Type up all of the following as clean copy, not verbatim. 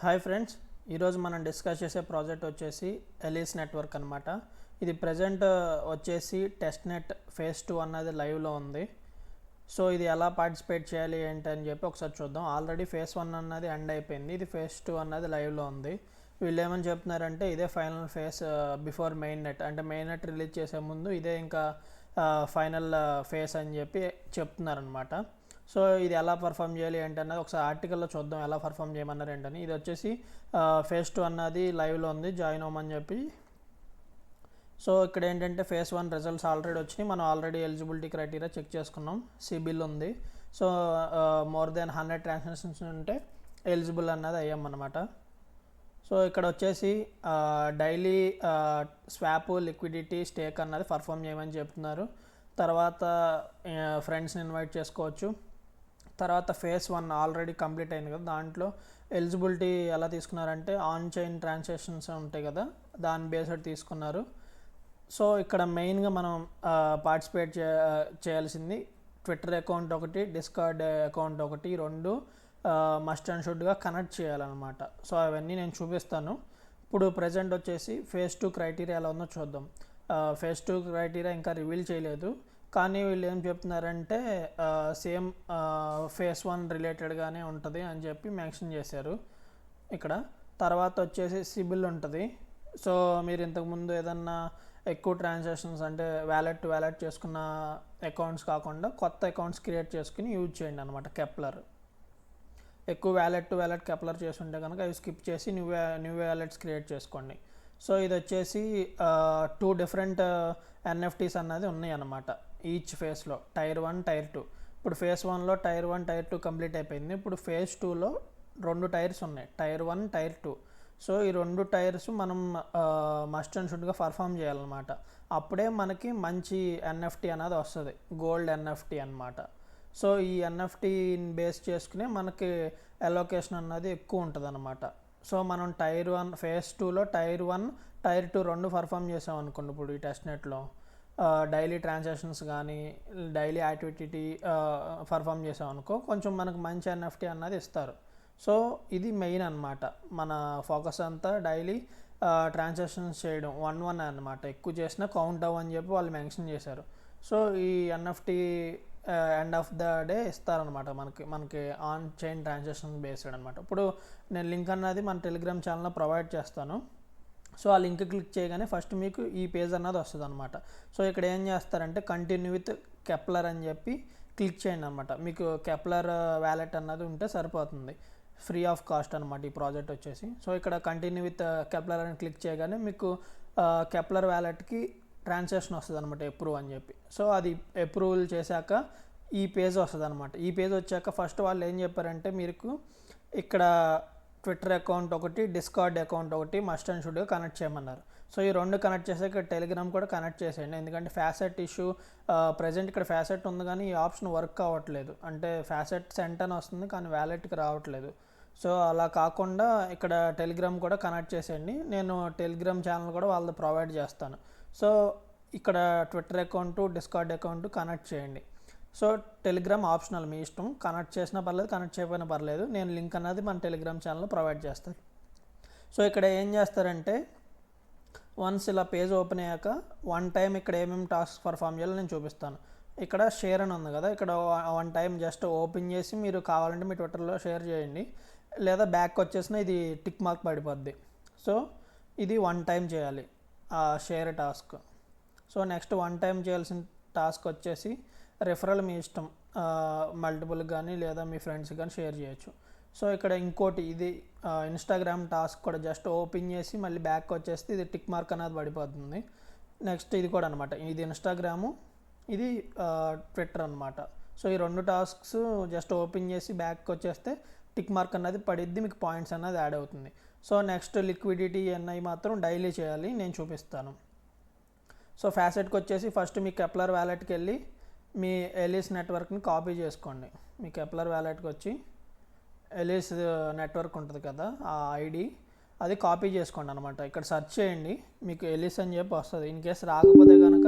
Hi friends, ఈరోజు మనం discuss చేసే ప్రాజెక్ట్ వచ్చేసి ఎలీస్ నెట్వర్క్ అనమాట. ఇది ప్రజెంట్ వచ్చేసి టెస్ట్ నెట్ ఫేజ్ 2 అన్నది లైవ్లో ఉంది. సో ఇది ఎలా పార్టిసిపేట్ చేయాలి ఏంటి అని చెప్పి ఒకసారి చూద్దాం. ఆల్రెడీ ఫేజ్ 1 అన్నది ఎండ్ అయిపోయింది, ఇది ఫేజ్ 2 అన్నది లైవ్లో ఉంది. వీళ్ళు ఏమని చెప్తున్నారంటే ఇదే final phase before main net, అంటే మెయిన్ నెట్ రిలీజ్ చేసే ముందు ఇదే ఇంకా ఫైనల్ ఫేజ్ అని చెప్పి చెప్తున్నారనమాట. సో ఇది ఎలా పర్ఫామ్ చేయాలి ఏంటన్నది ఒకసారి ఆర్టికల్లో చూద్దాం, ఎలా పర్ఫామ్ చేయమన్నారు ఏంటని. ఇది వచ్చేసి ఫేజ్ 2 అన్నది లైవ్లో ఉంది, జాయిన్ అవ్వమని చెప్పి. సో ఇక్కడ ఏంటంటే ఫేజ్ 1 రిజల్ట్స్ ఆల్రెడీ వచ్చినాయి, మనం ఆల్రెడీ ఎలిజిబిలిటీ క్రైటీరియా చెక్ చేసుకున్నాం. సిబిల్ ఉంది. సో మోర్ దెన్ 100 ట్రాన్సాక్షన్స్ ఉంటే ఎలిజిబుల్ అన్నది అయ్యామన్నమాట. సో ఇక్కడ వచ్చేసి డైలీ స్వాప్, లిక్విడిటీ, స్టేక్ అన్నది పర్ఫామ్ చేయమని చెప్తున్నారు. తర్వాత ఫ్రెండ్స్ని ఇన్వైట్ చేసుకోవచ్చు. తర్వాత ఫేజ్ 1 ఆల్రెడీ కంప్లీట్ అయింది కదా, దాంట్లో ఎలిజిబిలిటీ ఎలా తీసుకున్నారంటే ఆన్ చైన్ ట్రాన్సాక్షన్స్ ఉంటాయి కదా, దాని బేస్డ్ తీసుకున్నారు. సో ఇక్కడ మెయిన్గా మనం పార్టిసిపేట్ చేయాల్సింది ట్విట్టర్ అకౌంట్ ఒకటి, డిస్కార్డ్ అకౌంట్ ఒకటి, రెండు మస్ట్ అండ్ షుడ్గా కనెక్ట్ చేయాలన్నమాట. సో అవన్నీ నేను చూపిస్తాను. ఇప్పుడు ప్రజెంట్ వచ్చేసి ఫేజ్ 2 క్రైటీరియా ఎలా ఉందో చూద్దాం. ఫేజ్ 2 క్రైటీరియా ఇంకా రివీల్ చేయలేదు, కానీ వీళ్ళు ఏం చెప్తున్నారంటే సేమ్ ఫేజ్ 1 రిలేటెడ్గానే ఉంటుంది అని చెప్పి మెన్షన్ చేశారు ఇక్కడ. తర్వాత వచ్చేసి సిబిల్ ఉంటుంది. సో మీరు ఇంతకుముందు ఏదన్నా ఎక్కువ ట్రాన్సాక్షన్స్ అంటే వ్యాలెట్ టు వ్యాలెట్ చేసుకున్న అకౌంట్స్ కాకుండా కొత్త అకౌంట్స్ క్రియేట్ చేసుకుని యూజ్ చేయండి అనమాట. కెప్లర్ ఎక్కువ వ్యాలెట్ టు వ్యాలెట్ కెప్లర్ చేస్తుంటే కనుక అవి స్కిప్ చేసి న్యూ వ్యాలెట్స్ క్రియేట్ చేసుకోండి. సో ఇది వచ్చేసి 2 డిఫరెంట్ ఎన్ఎఫ్టీస్ అన్నది ఉన్నాయి అన్నమాట ఈచ్ ఫేజ్లో, టైర్ 1, టైర్ 2. ఇప్పుడు ఫేజ్ 1లో టైర్ 1, టైర్ 2 కంప్లీట్ అయిపోయింది. ఇప్పుడు ఫేజ్ 2లో 2 టైర్స్ ఉన్నాయి, టైర్ 1, టైర్ 2. సో ఈ 2 టైర్స్ మనం మస్ట్ అండ్ షుడ్గా పర్ఫామ్ చేయాలన్నమాట. అప్పుడే మనకి మంచి ఎన్ఎఫ్టీ అనేది వస్తుంది, గోల్డ్ ఎన్ఎఫ్టీ అనమాట. సో ఈ ఎన్ఎఫ్టీని బేస్ చేసుకునే మనకి అలొకేషన్ అన్నది ఎక్కువ ఉంటుంది అనమాట. సో మనం టైర్ 1 ఫేజ్ 2లో టైర్ 1, టైర్ 2 రెండు పర్ఫామ్ చేసాం అనుకోండి. ఇప్పుడు ఈ టెస్ట్ నెట్లో డైలీ ట్రాన్సాక్షన్స్ కానీ డైలీ యాక్టివిటీ పర్ఫామ్ చేసాం అనుకో, కొంచెం మనకు మంచి ఎన్ఎఫ్టీ అన్నది ఇస్తారు. సో ఇది మెయిన్ అనమాట, మన ఫోకస్ అంతా డైలీ ట్రాన్సాక్షన్స్ చేయడం 1-1 అనమాట. ఎక్కువ చేసినా కౌంట్ అవ్వని చెప్పి వాళ్ళు మెన్షన్ చేశారు. సో ఈ NFT end of the day ఇస్తారనమాట మనకి ఆన్ చైన్ ట్రాన్సాక్షన్ బేస్డ్ అనమాట. ఇప్పుడు నేను లింక్ అన్నది మన టెలిగ్రామ్ ఛానల్లో ప్రొవైడ్ చేస్తాను. సో ఆ లింక్ క్లిక్ చేయగానే ఫస్ట్ మీకు ఈ పేజ్ అన్నది వస్తుంది అనమాట. సో ఇక్కడ ఏం చేస్తారంటే కంటిన్యూ విత్ కెప్లర్ అని చెప్పి క్లిక్ చేయండి అనమాట. మీకు కెప్లర్ వ్యాలెట్ అన్నది ఉంటే సరిపోతుంది, ఫ్రీ ఆఫ్ కాస్ట్ అనమాట ఈ ప్రాజెక్ట్ వచ్చేసి. సో ఇక్కడ కంటిన్యూ విత్ కెప్లర్ అని క్లిక్ చేయగానే మీకు కెప్లర్ వ్యాలెట్కి ట్రాన్సాక్షన్ వస్తుంది అనమాట, అప్రూవ్ అని చెప్పి. సో అది అప్రూవల్ చేశాక ఈ పేజ్ వస్తుంది అనమాట. ఈ పేజ్ వచ్చాక ఫస్ట్ వాళ్ళు ఏం చెప్పారంటే మీకు ఇక్కడ ట్విట్టర్ అకౌంట్ ఒకటి, డిస్కార్డ్ అకౌంట్ ఒకటి మస్ట్ అండ్ షుడ్గా కనెక్ట్ చేయమన్నారు. సో ఈ రెండు కనెక్ట్ చేసాక టెలిగ్రామ్ కూడా కనెక్ట్ చేసేయండి, ఎందుకంటే ఫ్యాసెట్ ఇష్యూ ప్రజెంట్ ఇక్కడ ఫ్యాసెట్ ఉంది కానీ ఈ ఆప్షన్ వర్క్ అవ్వట్లేదు. అంటే ఫ్యాసెట్ సెంట్ అని వస్తుంది కానీ వ్యాలెట్కి రావట్లేదు. సో అలా కాకుండా ఇక్కడ టెలిగ్రామ్ కూడా కనెక్ట్ చేసేయండి. నేను టెలిగ్రామ్ ఛానల్ కూడా వాళ్ళది ప్రొవైడ్ చేస్తాను. సో ఇక్కడ Twitter account, discard account connect చేయండి. సో టెలిగ్రామ్ ఆప్షనల్, మీ ఇష్టం, కనెక్ట్ చేసినా పర్లేదు, కనెక్ట్ చేయకపోయినా పర్లేదు. నేను లింక్ అన్నది మన టెలిగ్రామ్ ఛానల్లో ప్రొవైడ్ చేస్తాను. సో ఇక్కడ ఏం చేస్తారంటే వన్స్ ఇలా పేజ్ ఓపెన్ అయ్యాక 1 టైం ఇక్కడ ఏమేమి టాస్క్ పర్ఫామ్ చేయాలో నేను చూపిస్తాను. ఇక్కడ షేర్ అని ఉంది కదా, ఇక్కడ 1 టైం జస్ట్ ఓపెన్ చేసి మీరు కావాలంటే మీ ట్విట్టర్లో షేర్ చేయండి, లేదా బ్యాక్ వచ్చేసిన ఇది టిక్ మార్క్ పడిపోద్ది. సో ఇది 1 టైం చేయాలి share task. So next 1 time చేయాల్సిన టాస్క్ వచ్చేసి రెఫరల్, మీ ఇష్టం, మల్టిపుల్ కానీ లేదా మీ ఫ్రెండ్స్ కానీ షేర్ చేయొచ్చు. సో ఇక్కడ ఇంకోటి ఇది ఇన్స్టాగ్రామ్ టాస్క్ కూడా జస్ట్ ఓపెన్ చేసి మళ్ళీ బ్యాక్ వచ్చేస్తే ఇది టిక్ మార్క్ అనేది పడిపోతుంది. నెక్స్ట్ ఇది కూడా అనమాట, ఇది ఇన్స్టాగ్రాము, ఇది ట్విట్టర్ అనమాట. సో ఈ 2 టాస్క్స్ జస్ట్ ఓపెన్ చేసి బ్యాక్ వచ్చేస్తే టిక్ మార్క్ అన్నది పడిద్ది, మీకు పాయింట్స్ అన్నది యాడ్ అవుతుంది. సో నెక్స్ట్ లిక్విడిటీ అన్నవి మాత్రం డైలీ చేయాలి, నేను చూపిస్తాను. సో ఫ్యాసెట్కి వచ్చేసి ఫస్ట్ మీ కెప్లర్ వ్యాలెట్కి వెళ్ళి మీ ఎలీస్ నెట్వర్క్ని కాపీ చేసుకోండి. మీ కెప్లర్ వ్యాలెట్కి వచ్చి ఎలీస్ నెట్వర్క్ ఉంటుంది కదా, ఆ ఐడి అది కాపీ చేసుకోండి అనమాట. ఇక్కడ సెర్చ్ చేయండి, మీకు ఎలీస్ అని చెప్పి వస్తుంది. ఇన్ కేసు రాకపోతే కనుక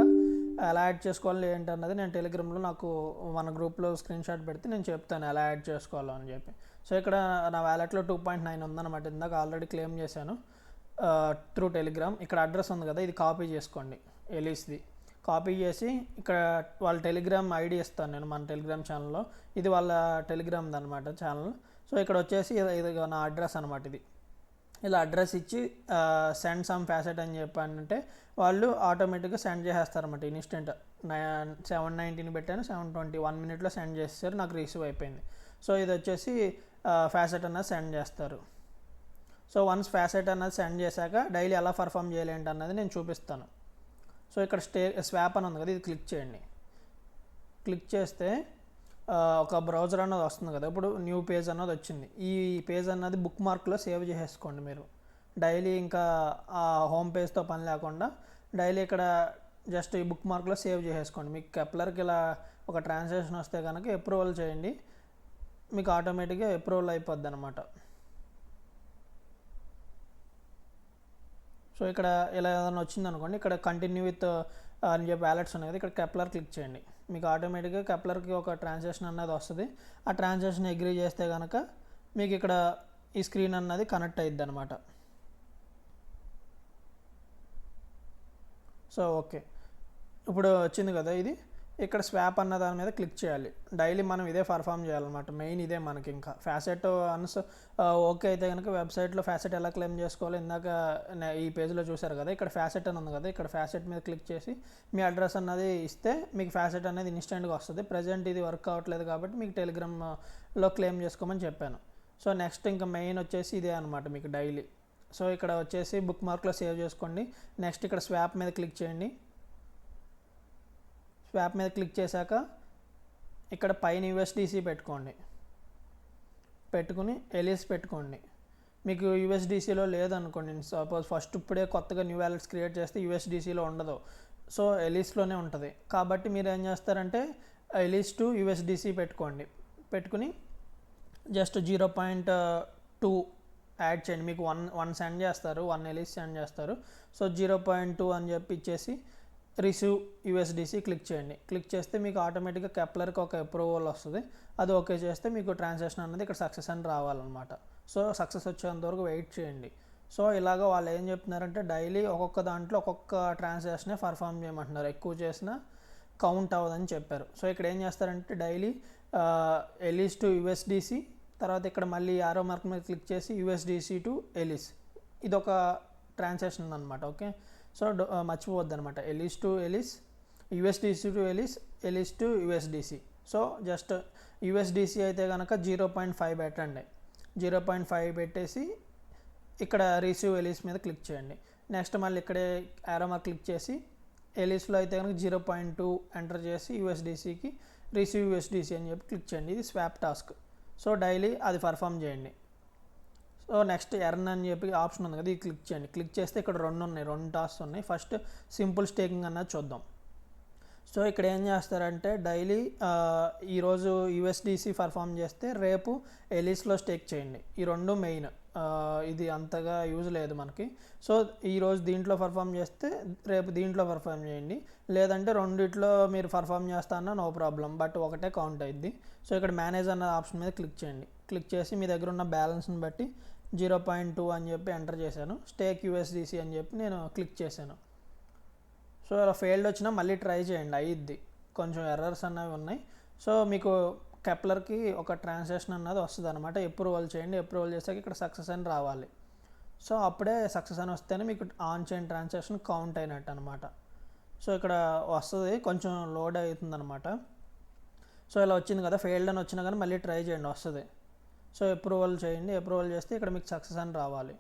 ఎలా యాడ్ చేసుకోవాలి ఏంటన్నది నేను టెలిగ్రామ్లో నాకు మన గ్రూప్లో స్క్రీన్ షాట్ పెడితే నేను చెప్తాను ఎలా యాడ్ చేసుకోవాలో అని చెప్పి. సో ఇక్కడ నా వ్యాలెట్లో 2.9 ఉందన్నమాట, ఇందాక ఆల్రెడీ క్లెయిమ్ చేశాను త్రూ టెలిగ్రామ్. ఇక్కడ అడ్రస్ ఉంది కదా, ఇది కాపీ చేసుకోండి, ఎలీస్ది కాపీ చేసి ఇక్కడ వాళ్ళ టెలిగ్రామ్ ఐడి ఇస్తాను నేను మన టెలిగ్రామ్ ఛానల్లో, ఇది వాళ్ళ టెలిగ్రామ్ది అనమాట ఛానల్. సో ఇక్కడ వచ్చేసి ఇది నా అడ్రస్ అనమాట, ఇది ఇలా అడ్రస్ ఇచ్చి సెండ్ సమ్ ఫ్యాసెట్ అని చెప్పానంటే వాళ్ళు ఆటోమేటిక్గా సెండ్ చేసేస్తారన్నమాట. ఇన్స్టెంట్ 719 పెట్టాను, 720 1 minute సెండ్ చేస్తారు, నాకు రిసీవ్ అయిపోయింది. సో ఇది వచ్చేసి ఫ్యాసెట్ అన్నది సెండ్ చేస్తారు. సో వన్స్ ఫ్యాసెట్ అన్నది సెండ్ చేశాక డైలీ ఎలా పర్ఫామ్ చేయాలి ఏంటన్నది నేను చూపిస్తాను. సో ఇక్కడ స్వాప్ అని ఉంది కదా, ఇది క్లిక్ చేయండి. క్లిక్ చేస్తే ఒక బ్రౌజర్ అన్నది వస్తుంది కదా, ఇప్పుడు న్యూ పేజ్ అన్నది వచ్చింది. ఈ పేజ్ అన్నది బుక్ మార్క్లో సేవ్ చేసేసుకోండి మీరు డైలీ. ఇంకా ఆ హోమ్ పేజ్తో పని లేకుండా డైలీ ఇక్కడ జస్ట్ ఈ బుక్ మార్క్లో సేవ్ చేసేసుకోండి. మీకు కెప్లర్కి ఇలా ఒక ట్రాన్సాక్షన్ వస్తే కనుక అప్రూవల్ చేయండి, మీకు ఆటోమేటిక్గా అప్రూవల్ అయిపోద్ది అనమాట. సో ఇక్కడ ఇలా ఏదైనా వచ్చింది అనుకోండి, ఇక్కడ కంటిన్యూ విత్ అని చెప్పి వ్యాలెట్స్ ఉన్నాయి కదా, ఇక్కడ కెప్లర్ క్లిక్ చేయండి. మీకు ఆటోమేటిక్గా కెప్లర్కి ఒక ట్రాన్సాక్షన్ అన్నది వస్తుంది. ఆ ట్రాన్సాక్షన్ అగ్రీ చేస్తే కనుక మీకు ఇక్కడ ఈ స్క్రీన్ అన్నది కనెక్ట్ అయ్యిద్ది అనమాట. సో ఓకే, ఇప్పుడు వచ్చింది కదా ఇది, ఇక్కడ స్వాప్ అన్న దాని మీద క్లిక్ చేయాలి. డైలీ మనం ఇదే పర్ఫామ్ చేయాలన్నమాట, మెయిన్ ఇదే మనకి. ఇంకా ఫ్యాసెట్ ఓకే అయితే కనుక వెబ్సైట్లో ఫ్యాసెట్ ఎలా క్లెయిమ్ చేసుకోవాలి ఇందాక ఈ పేజ్లో చూసారు కదా, ఇక్కడ ఫ్యాసెట్ అని ఉంది కదా, ఇక్కడ ఫ్యాసెట్ మీద క్లిక్ చేసి మీ అడ్రస్ అన్నది ఇస్తే మీకు ఫ్యాసెట్ అనేది ఇన్స్టెంట్గా వస్తుంది. ప్రజెంట్ ఇది వర్క్ అవ్వట్లేదు కాబట్టి మీకు టెలిగ్రామ్లో క్లెయిమ్ చేసుకోమని చెప్పాను. సో నెక్స్ట్ ఇంకా మెయిన్ వచ్చేసి ఇదే అనమాట మీకు డైలీ. సో ఇక్కడ వచ్చేసి బుక్ మార్క్లో సేవ్ చేసుకోండి. నెక్స్ట్ ఇక్కడ స్వాప్ మీద క్లిక్ చేయండి. స్వాప్ మీద క్లిక్ చేశాక ఇక్కడ పైన యూఎస్డిసి పెట్టుకుని ఎలీస్ పెట్టుకోండి. మీకు యూఎస్డిసిలో లేదనుకోండి, సపోజ్ ఫస్ట్ ఇప్పుడే కొత్తగా న్యూ వ్యాలెట్స్ క్రియేట్ చేస్తే యూఎస్డిసిలో ఉండదు, సో ఎలీస్లోనే ఉంటుంది. కాబట్టి మీరు ఏం చేస్తారంటే ఎలీస్ టు యూఎస్డిసి పెట్టుకుని జస్ట్ 0.2 యాడ్ చేయండి. మీకు వన్ సెండ్ చేస్తారు, 1 ఎలీస్ సెండ్ చేస్తారు. సో 0.2 అని చెప్పి ఇచ్చేసి రిసీవ్ యూఎస్డిసి క్లిక్ చేయండి. క్లిక్ చేస్తే మీకు ఆటోమేటిక్గా కెప్లర్కి ఒక అప్రూవల్ వస్తుంది. అది ఓకే చేస్తే మీకు ట్రాన్సాక్షన్ అనేది ఇక్కడ సక్సెస్ అని రావాలన్నమాట. సో సక్సెస్ వచ్చేంత వరకు వెయిట్ చేయండి. సో ఇలాగ వాళ్ళు ఏం చెప్తున్నారంటే డైలీ ఒక్కొక్క దాంట్లో ఒక్కొక్క ట్రాన్సాక్షనే పర్ఫామ్ చేయమంటున్నారు, ఎక్కువ చేసినా కౌంట్ అవ్వదని చెప్పారు. సో ఇక్కడ ఏం చేస్తారంటే డైలీ ఎలీస్ టు యూఎస్డిసి, తర్వాత ఇక్కడ మళ్ళీ యారో మార్క్ మీద క్లిక్ చేసి యూఎస్డిసి టు ఎలీస్, ఇదొక ట్రాన్సాక్షన్ అనమాట. ఓకే, సో మర్చిపోవద్దు అనమాట, Elys to Elys, USDC to Elys, Elys to USDC. So just USDC అయితే కనుక 0.5 పెట్టండి. 0.5 పెట్టేసి ఇక్కడ రిసీవ్ ఎలీస్ మీద క్లిక్ చేయండి. నెక్స్ట్ మళ్ళీ ఇక్కడే యారో మార్క్ క్లిక్ చేసి ఎలీస్లో అయితే కనుక 0.2 ఎంటర్ చేసి యూఎస్డిసికి రిసీవ్ యూఎస్డిసి అని చెప్పి క్లిక్ చేయండి. ఇది స్వాప్ టాస్క్. సో డైలీ అది పర్ఫామ్ చేయండి. సో నెక్స్ట్ ఎర్న్ అని చెప్పి ఆప్షన్ ఉంది కదా, ఇది క్లిక్ చేయండి. క్లిక్ చేస్తే ఇక్కడ 2 టాస్క్స్ ఉన్నాయి. ఫస్ట్ సింపుల్ స్టేకింగ్ అన్నది చూద్దాం. సో ఇక్కడ ఏం చేస్తారంటే డైలీ ఈరోజు యూఎస్డిసి పర్ఫామ్ చేస్తే రేపు ఎలీస్లో స్టేక్ చేయండి. ఈ 2 మెయిన్, ఇది అంతగా యూజ్ లేదు మనకి. సో ఈరోజు దీంట్లో పర్ఫామ్ చేస్తే రేపు దీంట్లో పర్ఫామ్ చేయండి, లేదంటే రెండిట్లో మీరు పర్ఫామ్ చేస్తారన్నా నో ప్రాబ్లం, బట్ ఒకటే కౌంట్ అయ్యిద్ది. సో ఇక్కడ మేనేజ్ అన్న ఆప్షన్ మీద క్లిక్ చేయండి. క్లిక్ చేసి మీ దగ్గర ఉన్న బ్యాలెన్స్ని బట్టి 0.2 అని చెప్పి ఎంటర్ చేశాను. స్టేక్ యూఎస్డిసి అని చెప్పి నేను క్లిక్ చేశాను. సో అలా ఫెయిల్డ్ వచ్చినా మళ్ళీ ట్రై చేయండి, అయ్యిద్ది. కొంచెం ఎర్రర్స్ అన్నవి ఉన్నాయి. సో మీకు కెప్లర్కి ఒక ట్రాన్సాక్షన్ అన్నది వస్తుంది అనమాట. అప్రూవల్ చేయండి. అప్రూవల్ చేసాక ఇక్కడ సక్సెస్ అని రావాలి. సో అప్పుడే సక్సెస్ అని వస్తేనే మీకు ఆన్ చైన్ ట్రాన్సాక్షన్ కౌంట్ అయినట్టు అనమాట. సో ఇక్కడ వస్తుంది, కొంచెం లోడ్ అవుతుంది అనమాట. సో ఇలా వచ్చింది కదా, ఫెయిల్డ్ అని వచ్చినా కానీ మళ్ళీ ట్రై చేయండి, వస్తుంది. సో అప్రూవల్ చేయండి. అప్రూవల్ చేస్తే ఇక్కడ మీకు సక్సెస్ అని రావాలి.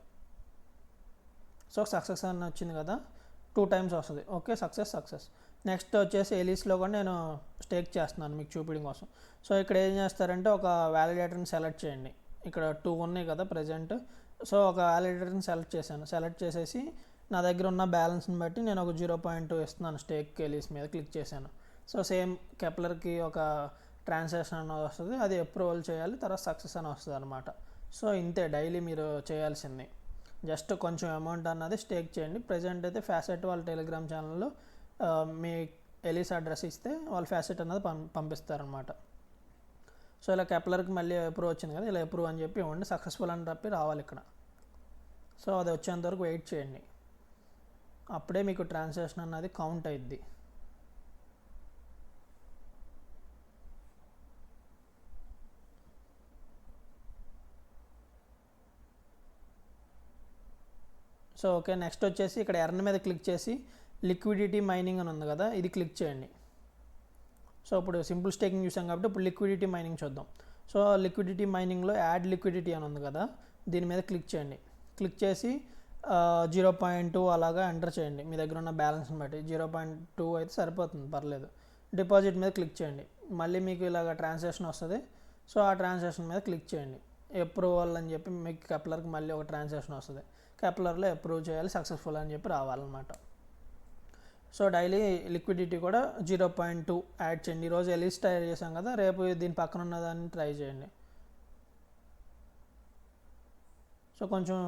సో సక్సెస్ అని వచ్చింది కదా, 2 times వస్తుంది. Okay, success. నెక్స్ట్ వచ్చేసి ఎలీస్లో కూడా నేను స్టేక్ చేస్తున్నాను మీకు చూపించడం కోసం. సో ఇక్కడ ఏం చేస్తారంటే ఒక వ్యాలిడేటర్ని సెలెక్ట్ చేయండి. ఇక్కడ 2 ఉన్నాయి కదా ప్రజెంట్. సో ఒక వ్యాలిడేటర్ని సెలెక్ట్ చేసేసి నా దగ్గర ఉన్న బ్యాలెన్స్ని బట్టి నేను ఒక 0.2 ఇస్తున్నాను స్టేక్ ఎలీస్ మీద క్లిక్ చేశాను. సో సేమ్ కెప్లర్కి ఒక ట్రాన్సాక్షన్ అనేది వస్తుంది, అది అప్రూవల్ చేయాలి, తర్వాత సక్సెస్ అని వస్తుంది అనమాట. సో ఇంతే డైలీ మీరు చేయాల్సింది. జస్ట్ కొంచెం అమౌంట్ అన్నది స్టేక్ చేయండి. ప్రజెంట్ అయితే ఫ్యాసెట్ వాళ్ళ టెలిగ్రామ్ ఛానల్లో మీ ఎలీస్ అడ్రస్ ఇస్తే వాళ్ళు ఫ్యాసెట్ అనేది పంపిస్తారనమాట. సో ఇలా కెప్లర్కి మళ్ళీ అప్రూవ్ వచ్చింది కదా, ఇలా అప్రూవ్ అని చెప్పి ఇవ్వండి, సక్సెస్ఫుల్ అని చెప్పి రావాలి ఇక్కడ. సో అది వచ్చేంత వరకు వెయిట్ చేయండి, అప్పుడే మీకు ట్రాన్సాక్షన్ అన్నది కౌంట్ అయ్యిద్ది. సో ఓకే, నెక్స్ట్ వచ్చేసి ఇక్కడ ఎర్న్ మీద క్లిక్ చేసి లిక్విడిటీ మైనింగ్ అని ఉంది కదా, ఇది క్లిక్ చేయండి. సో ఇప్పుడు సింపుల్ స్టేకింగ్ చూసాం కాబట్టి ఇప్పుడు లిక్విడిటీ మైనింగ్ చూద్దాం. సో లిక్విడిటీ మైనింగ్లో యాడ్ లిక్విడిటీ అని ఉంది కదా, దీని మీద క్లిక్ చేయండి. క్లిక్ చేసి 0.2 అలాగా ఎంటర్ చేయండి, మీ దగ్గర ఉన్న బ్యాలెన్స్ని బట్టి. 0.2 అయితే సరిపోతుంది, పర్లేదు. డిపాజిట్ మీద క్లిక్ చేయండి, మళ్ళీ మీకు ఇలాగ ట్రాన్సాక్షన్ వస్తుంది. సో ఆ ట్రాన్సాక్షన్ మీద క్లిక్ చేయండి. అప్రూవల్ అని చెప్పి మీకు కెప్లర్కి మళ్ళీ ఒక ట్రాన్సాక్షన్ వస్తుంది. కెప్లర్లో అప్రూవ్ చేయాలి, సక్సెస్ఫుల్ అని చెప్పి రావాలన్నమాట. సో డైలీ లిక్విడిటీ కూడా 0.2 యాడ్ చేయండి. ఈరోజు ఎలీస్ తయారు చేసాం కదా, రేపు దీని పక్కన ఉన్నదాన్ని ట్రై చేయండి. సో కొంచెం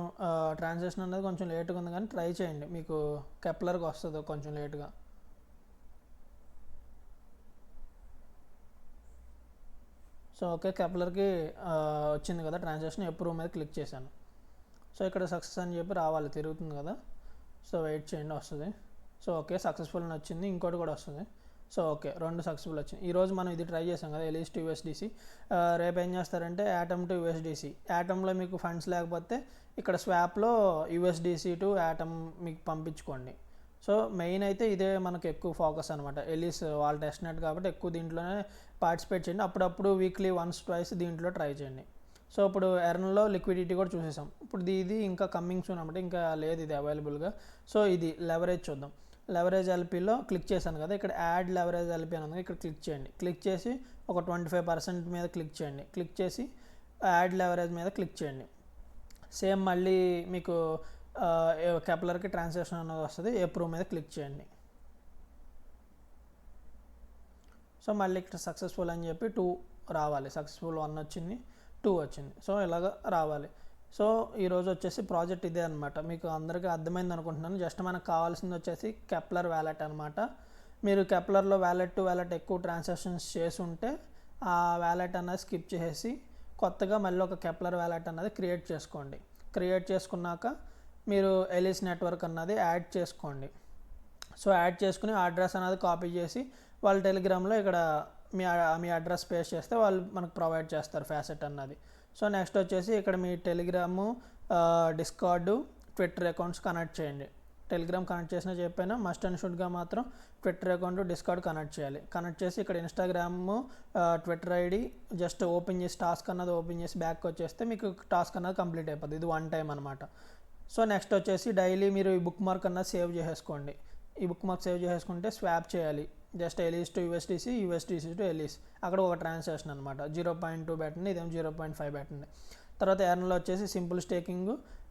ట్రాన్సాక్షన్ అనేది కొంచెం లేట్గా ఉంది కానీ ట్రై చేయండి, మీకు కెప్లర్కి వస్తుంది కొంచెం లేట్గా. సో ఓకే, కెప్లర్కి వచ్చింది కదా ట్రాన్సాక్షన్, అప్రూవ్ మీద క్లిక్ చేశాను. సో ఇక్కడ సక్సెస్ అని చెప్పి రావాలి, తిరుగుతుంది కదా. సో వెయిట్ చేయండి, వస్తుంది. సో ఓకే, సక్సెస్ఫుల్ అని వచ్చింది, ఇంకోటి కూడా వస్తుంది. సో ఓకే, 2 సక్సెస్ఫుల్ వచ్చింది. ఈరోజు మనం ఇది ట్రై చేసాం కదా, ఎలీస్ టు యూఎస్డిసి. రేపు ఏం చేస్తారంటే యాటమ్ టు యూఎస్డిసి. యాటమ్లో మీకు ఫండ్స్ లేకపోతే ఇక్కడ స్వాప్లో యూఎస్డిసి టు యాటమ్ మీకు పంపించుకోండి. సో మెయిన్ అయితే ఇదే మనకు ఎక్కువ ఫోకస్ అనమాట. ఎలీస్ వాళ్ళ టెస్ట్నెట్ కాబట్టి ఎక్కువ దీంట్లోనే పార్టిసిపేట్ చేయండి. అప్పుడప్పుడు వీక్లీ వన్స్ ట్వైస్ దీంట్లో ట్రై చేయండి. సో ఇప్పుడు ఎర్న్లో లిక్విడిటీ కూడా చూసేసాం. ఇప్పుడు ఇది ఇంకా కమ్మింగ్ సూన్ అనమాట, ఇంకా లేదు ఇది అవైలబుల్గా. సో ఇది లెవరేజ్ చూద్దాం. లెవరేజ్ ఎల్పీలో క్లిక్ చేశాను కదా, ఇక్కడ యాడ్ లెవరేజ్ ఎల్పీ అని ఉంది, ఇక్కడ క్లిక్ చేయండి. క్లిక్ చేసి ఒక 25% మీద క్లిక్ చేయండి. క్లిక్ చేసి యాడ్ లెవరేజ్ మీద క్లిక్ చేయండి. సేమ్ మళ్ళీ మీకు కెప్లర్కి ట్రాన్సాక్షన్ అనేది వస్తుంది, అప్రూవ్ మీద క్లిక్ చేయండి. సో మళ్ళీ ఇక్కడ సక్సెస్ఫుల్ అని చెప్పి 2 రావాలి. సక్సెస్ఫుల్ 1 వచ్చింది, 2 వచ్చింది. సో ఇలాగ రావాలి. సో ఈరోజు వచ్చేసి ప్రాజెక్ట్ ఇదే అనమాట. మీకు అందరికీ అర్థమైంది అనుకుంటున్నాను. జస్ట్ మనకు కావాల్సింది వచ్చేసి కెప్లర్ వ్యాలెట్ అనమాట. మీరు కెప్లర్లో వ్యాలెట్ టు వ్యాలెట్ ఎక్కువ ట్రాన్సాక్షన్స్ చేసి ఉంటే ఆ వ్యాలెట్ అనేది స్కిప్ చేసి కొత్తగా మళ్ళీ ఒక కెప్లర్ వ్యాలెట్ అన్నది క్రియేట్ చేసుకోండి. క్రియేట్ చేసుకున్నాక మీరు ఎలీస్ నెట్వర్క్ అన్నది యాడ్ చేసుకోండి. సో యాడ్ చేసుకుని అడ్రస్ అనేది కాపీ చేసి వాళ్ళ టెలిగ్రామ్లో ఇక్కడ మీ అడ్రస్ పేస్ట్ చేస్తే వాళ్ళు మనకు ప్రొవైడ్ చేస్తారు ఫ్యాసెట్ అన్నది. సో నెక్స్ట్ వచ్చేసి ఇక్కడ మీ టెలిగ్రాము, డిస్కార్డు, ట్విట్టర్ అకౌంట్స్ కనెక్ట్ చేయండి. టెలిగ్రామ్ కనెక్ట్ చేసినా చెప్పైనా మస్ట్ అండ్ షుడ్గా మాత్రం ట్విట్టర్ అకౌంట్, డిస్కార్డ్ కనెక్ట్ చేయాలి. కనెక్ట్ చేసి ఇక్కడ Instagram, Twitter ID just open చేసి టాస్క్ అన్నది ఓపెన్ చేసి బ్యాక్ వచ్చేస్తే మీకు టాస్క్ అన్నది కంప్లీట్ అయిపోతుంది. ఇది 1 టైం అనమాట. సో నెక్స్ట్ వచ్చేసి డైలీ మీరు ఈ బుక్ మార్క్ అన్నది సేవ్ చేసేసుకోండి. ఈ బుక్ మార్క్ సేవ్ చేసుకుంటే స్వాప్ చేయాలి. Just Elys to USDC, USDC to Elys, అక్కడ ఒక ట్రాన్సాక్షన్ అనమాట. 0.2 పెట్టండి, ఇదేమో 0.5 పెట్టండి. తర్వాత ఎర్న్లో వచ్చేసి సింపుల్ స్టేకింగ్,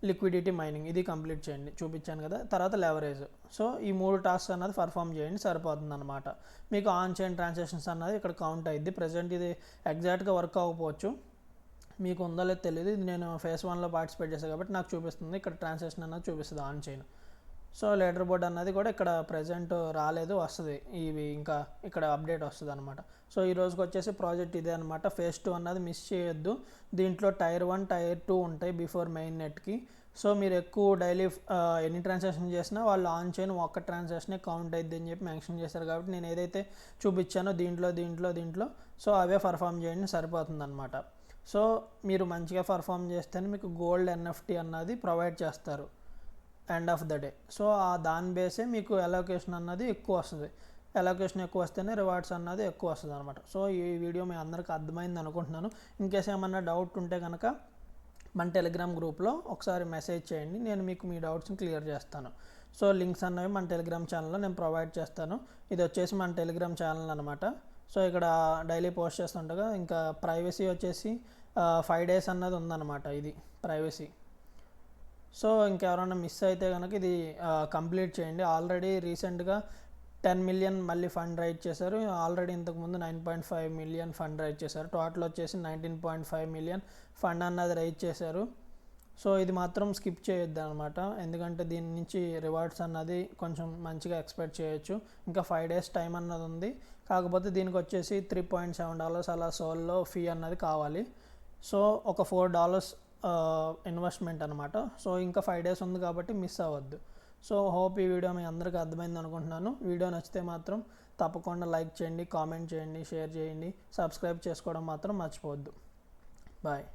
లిక్విడిటీ మైనింగ్, ఇది కంప్లీట్ చేయండి, చూపించాను కదా. తర్వాత లెవరేజ్. సో ఈ 3 టాస్క్స్ అన్నది పర్ఫామ్ చేయండి, సరిపోతుంది అనమాట. మీకు ఆన్ చైన్ ట్రాన్సాక్షన్స్ అన్నది ఇక్కడ కౌంట్ అయ్యిద్ది. ప్రజెంట్ ఇది ఎగ్జాక్ట్గా వర్క్ అవ్వకపోవచ్చు, మీకు ఉందో లేదో తెలియదు. ఇది నేను ఫేస్ 1లో పార్టిసిపేట్ చేశాను కాబట్టి నాకు చూపిస్తుంది, ఇక్కడ ట్రాన్సాక్షన్ అన్నది చూపిస్తుంది on chain. So leader board అన్నది కూడా ఇక్కడ ప్రజెంట్ రాలేదు, వస్తుంది. ఇవి ఇంకా ఇక్కడ అప్డేట్ వస్తుంది అనమాట. సో ఈ రోజుకి వచ్చేసి ప్రాజెక్ట్ ఇదే అనమాట. ఫేజ్ 2 అన్నది మిస్ చేయొద్దు. దీంట్లో టైర్ 1, టైర్ 2 ఉంటాయి బిఫోర్ మెయిన్ నెట్కి. సో మీరు ఎక్కువ డైలీ ఎన్ని ట్రాన్సాక్షన్ చేసినా వాళ్ళు ఆన్ చైన్ ఒక్క ట్రాన్సాక్షనే కౌంట్ అయ్యిద్ది అని చెప్పి మెన్షన్ చేశారు కాబట్టి నేను ఏదైతే చూపించానో దీంట్లో సో అవే పర్ఫామ్ చేయండి, సరిపోతుంది అనమాట. సో మీరు మంచిగా పర్ఫామ్ చేస్తేనే మీకు గోల్డ్ ఎన్ఎఫ్టీ అన్నది ప్రొవైడ్ చేస్తారు end of the day. So దాని బేసే మీకు అలొకేషన్ అన్నది ఎక్కువ వస్తుంది. అలొకేషన్ ఎక్కువ వస్తేనే రివార్డ్స్ అన్నది ఎక్కువ వస్తుంది అనమాట. సో ఈ వీడియో మీ అందరికీ అర్థమైంది అనుకుంటున్నాను. ఇన్కేస్ ఏమన్నా డౌట్ ఉంటే కనుక మన టెలిగ్రామ్ గ్రూప్లో ఒకసారి మెసేజ్ చేయండి, నేను మీకు మీ డౌట్స్ని క్లియర్ చేస్తాను. సో లింక్స్ అన్నవి మన టెలిగ్రామ్ ఛానల్లో నేను ప్రొవైడ్ చేస్తాను. ఇది వచ్చేసి మన టెలిగ్రామ్ ఛానల్ అనమాట. సో ఇక్కడ డైలీ పోస్ట్ చేస్తుండగా ఇంకా ప్రైవసీ వచ్చేసి 5 days అన్నది ఉందన్నమాట, ఇది ప్రైవసీ. సో ఇంకెవరైనా మిస్ అయితే కనుక ఇది కంప్లీట్ చేయండి. ఆల్రెడీ రీసెంట్గా 10 million మళ్ళీ ఫండ్ రైజ్ చేశారు. ఆల్రెడీ ఇంతకుముందు 9.5 million ఫండ్ రైజ్ చేశారు. టోటల్ వచ్చేసి 19.5 million ఫండ్ అన్నది రైజ్ చేశారు. సో ఇది మాత్రం స్కిప్ చేయొద్దు అనమాట, ఎందుకంటే దీని నుంచి రివార్డ్స్ అన్నది కొంచెం మంచిగా ఎక్స్పెక్ట్ చేయొచ్చు. ఇంకా 5 days టైం అన్నది ఉంది, కాకపోతే దీనికి వచ్చేసి $3.7 అలా సోల్లో ఫీ అన్నది కావాలి. సో ఒక $4 ఇన్వెస్ట్మెంట్ అనమాట. సో ఇంకా 5 days ఉంది కాబట్టి మిస్ అవ్వద్దు. సో హోప్ ఈ వీడియో మీ అందరికీ అర్థమైంది అనుకుంటున్నాను. వీడియో నచ్చితే మాత్రం తప్పకుండా లైక్ చేయండి, కామెంట్ చేయండి, షేర్ చేయండి, సబ్స్క్రైబ్ చేసుకోవడం మాత్రం మర్చిపోవద్దు. బాయ్.